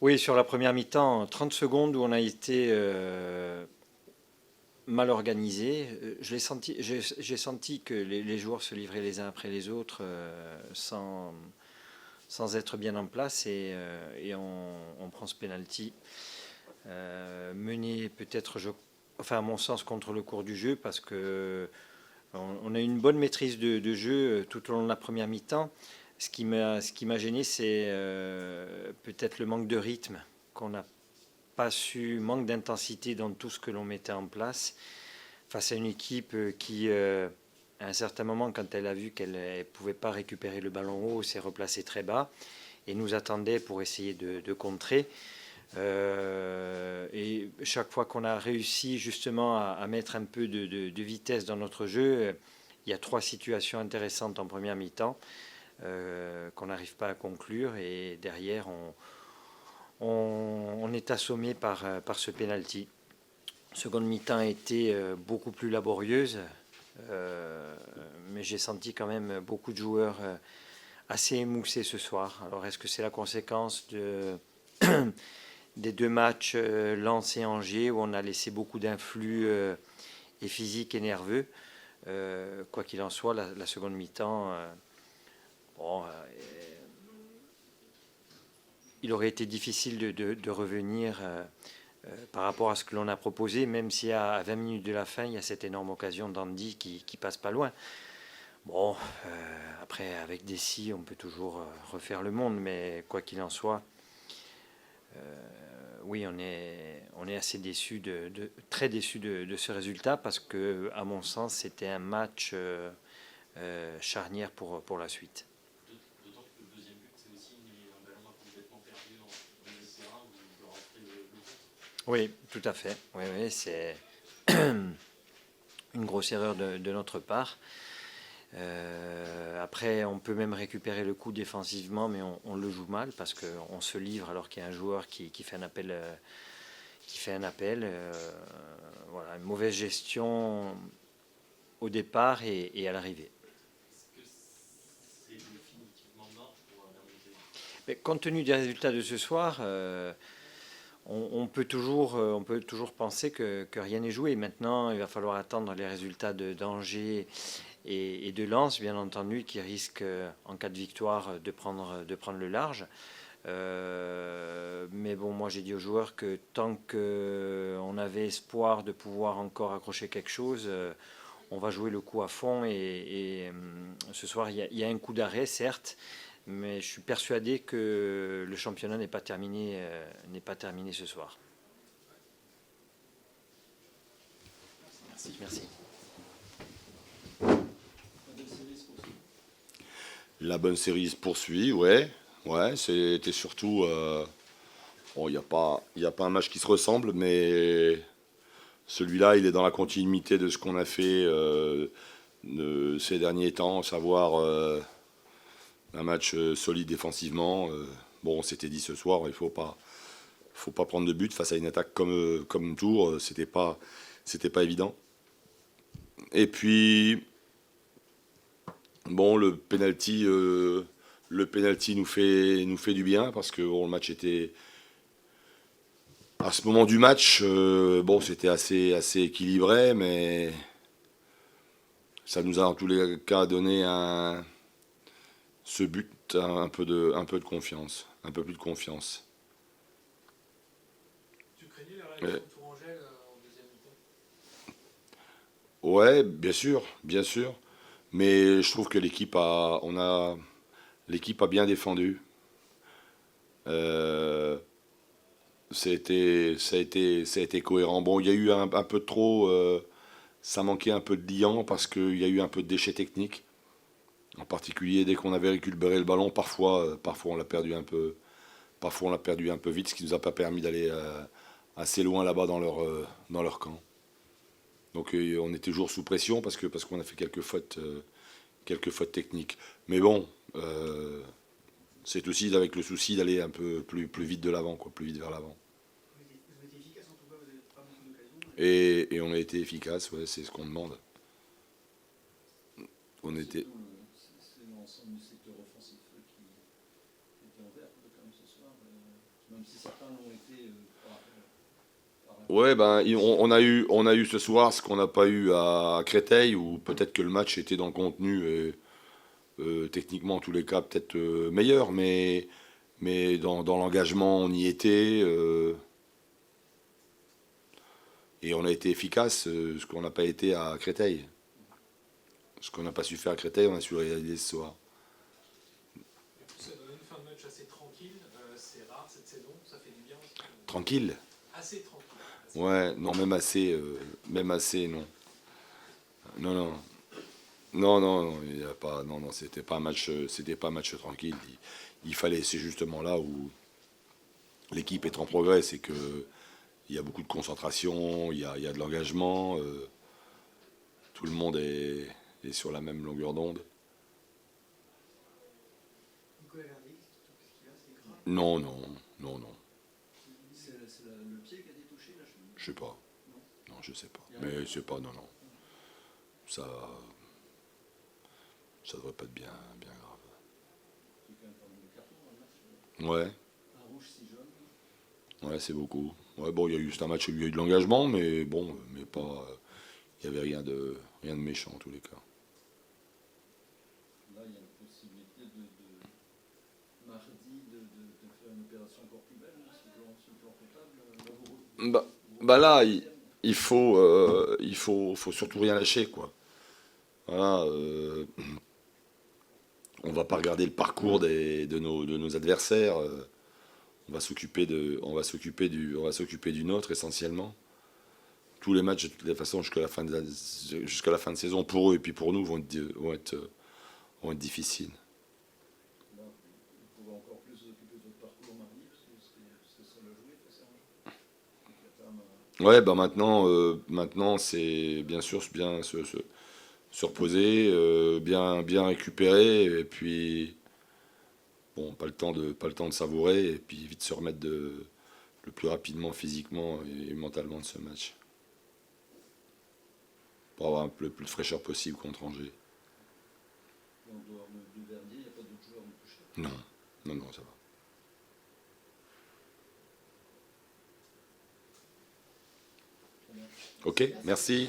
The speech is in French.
Oui, sur la première mi-temps, 30 secondes où on a été mal organisé. J'ai senti que les joueurs se livraient les uns après les autres sans être bien en place et on prend ce penalty. Mené peut-être, enfin à mon sens, contre le cours du jeu parce que on a eu une bonne maîtrise de jeu tout au long de la première mi-temps. Ce qui m'a gêné, c'est peut-être le manque de rythme qu'on n'a pas su, manque d'intensité dans tout ce que l'on mettait en place face à une équipe qui, à un certain moment, quand elle a vu qu'elle ne pouvait pas récupérer le ballon haut, s'est replacée très bas et nous attendait pour essayer de contrer. Et chaque fois qu'on a réussi justement à mettre un peu de vitesse dans notre jeu, il y a trois situations intéressantes en première mi-temps qu'on n'arrive pas à conclure et derrière on est assommé par ce penalty. Seconde mi-temps a été beaucoup plus laborieuse, mais j'ai senti quand même beaucoup de joueurs assez émoussés ce soir. Alors est-ce que c'est la conséquence des deux matchs Lens et Angers où on a laissé beaucoup d'influx et physique et nerveux? Quoi qu'il en soit, la seconde mi-temps, bon, il aurait été difficile de revenir par rapport à ce que l'on a proposé, même si à 20 minutes de la fin, il y a cette énorme occasion d'Andy qui passe pas loin. Bon, après, avec des si, on peut toujours refaire le monde, mais quoi qu'il en soit, oui, on est assez déçu, très déçu de ce résultat, parce que, à mon sens, c'était un match charnière pour la suite. D'autant que le deuxième but, c'est aussi un ballon complètement perdu dans le terrain où il doit rentrer le but. Oui, tout à fait. Oui, oui, c'est une grosse erreur de notre part. Après, on peut même récupérer le coup défensivement, mais on le joue mal parce qu'on se livre alors qu'il y a un joueur qui fait un appel. Voilà, une mauvaise gestion au départ et à l'arrivée. Est-ce que c'est définitivement mort pour la montée? Mais compte tenu des résultats de ce soir, on peut toujours penser que rien n'est joué. Maintenant, il va falloir attendre les résultats d'Angers et de Lens, bien entendu, qui risquent, en cas de victoire, de prendre le large. Mais bon, moi j'ai dit aux joueurs que tant qu'on avait espoir de pouvoir encore accrocher quelque chose, on va jouer le coup à fond. Et ce soir, il y a un coup d'arrêt, certes, mais je suis persuadé que le championnat n'est pas terminé ce soir. Merci. Merci. La bonne série se poursuit, ouais. Ouais, c'était surtout. Bon, il y a pas un match qui se ressemble, mais celui-là, il est dans la continuité de ce qu'on a fait ces derniers temps, à savoir un match solide défensivement. Bon, on s'était dit ce soir, il faut pas prendre de but face à une attaque comme Tours. C'était pas évident. Et puis, bon, le penalty nous fait du bien parce que bon, le match était à ce moment du match, bon, c'était assez équilibré, mais ça nous a en tous les cas donné ce but, un peu de confiance, un peu plus de confiance. Tu craignais la Euh, réaction de Tourangelle en deuxième mi-temps? ouais, bien sûr, bien sûr, mais je trouve que l'équipe a bien défendu. Euh, ça a été cohérent. Bon, il y a eu un peu trop, ça manquait un peu de liant parce qu'il y a eu un peu de déchets techniques. En particulier, dès qu'on avait récupéré le ballon, parfois on l'a perdu un peu, parfois on l'a perdu un peu vite, ce qui nous a pas permis d'aller assez loin là-bas dans leur camp. Donc on est toujours sous pression parce qu'on a fait quelques fautes techniques. Mais bon, c'est aussi avec le souci d'aller un peu plus vite de l'avant, quoi, plus vite vers l'avant. Vous étiez efficace en tout cas, vous n'avez pas beaucoup d'occasions. Et on a été efficace, ouais, c'est ce qu'on demande. On était. C'est l'ensemble du secteur offensif qui était en vert quand même ce soir. même si certains l'ont été Ouais, ben, on a eu ce soir ce qu'on n'a pas eu à Créteil, où peut-être que le match était dans le contenu, techniquement en tous les cas peut-être meilleur, mais dans l'engagement on y était, et on a été efficace, ce qu'on n'a pas été à Créteil. Ce qu'on n'a pas su faire à Créteil, on a su réaliser ce soir. Ça donne une fin de match assez tranquille, c'est rare cette saison, ça fait du bien. Tranquille. Assez tranquille. Ouais, non, même assez, non. Non, non. Non, non, non, il y a pas, non, non, c'était pas un match tranquille. Il fallait, c'est justement là où l'équipe est en progrès, c'est que il y a beaucoup de concentration, il y a de l'engagement, tout le monde est sur la même longueur d'onde. Nicolas Verdier, qu'est-ce qu'il a? C'est grave. Non, non, non, non, C'est le pied qui a été touché, la cheville? je sais pas. Non. Non, je sais pas. Mais je sais pas, non, non. Ça devrait pas être bien, bien grave. C'est quand même pas mal de cartons dans le match. Ouais. Un rouge, 6 jaunes. Ouais, c'est beaucoup. Ouais, bon, c'est un match où il y a eu de l'engagement, mais bon, mais pas. Il n'y avait rien de méchant en tous les cas. Là, il y a la possibilité mardi de faire une opération encore plus belle, hein, sur le plan comptable. Bah là, faut surtout rien lâcher, quoi. Voilà. On va pas regarder le parcours de nos adversaires. On va s'occuper du nôtre essentiellement. Tous les matchs de toute façon jusqu'à la fin de saison pour eux et puis pour nous vont être difficiles. Là, vous pouvez encore plus vous occuper de votre parcours mardi, parce que c'est ça le jouer, face à un jeu. Donc, il y a quand même, Ouais, bah maintenant c'est bien sûr bien se reposer, bien récupérer et puis bon, pas le temps de savourer et puis vite se remettre le plus rapidement physiquement et mentalement de ce match. Pour avoir un peu le plus de fraîcheur possible contre Angers. en dehors de Verdier, il n'y a pas d'autres joueurs de toucher. Non, non, non, ça va. Très bien. Ok, merci. Merci.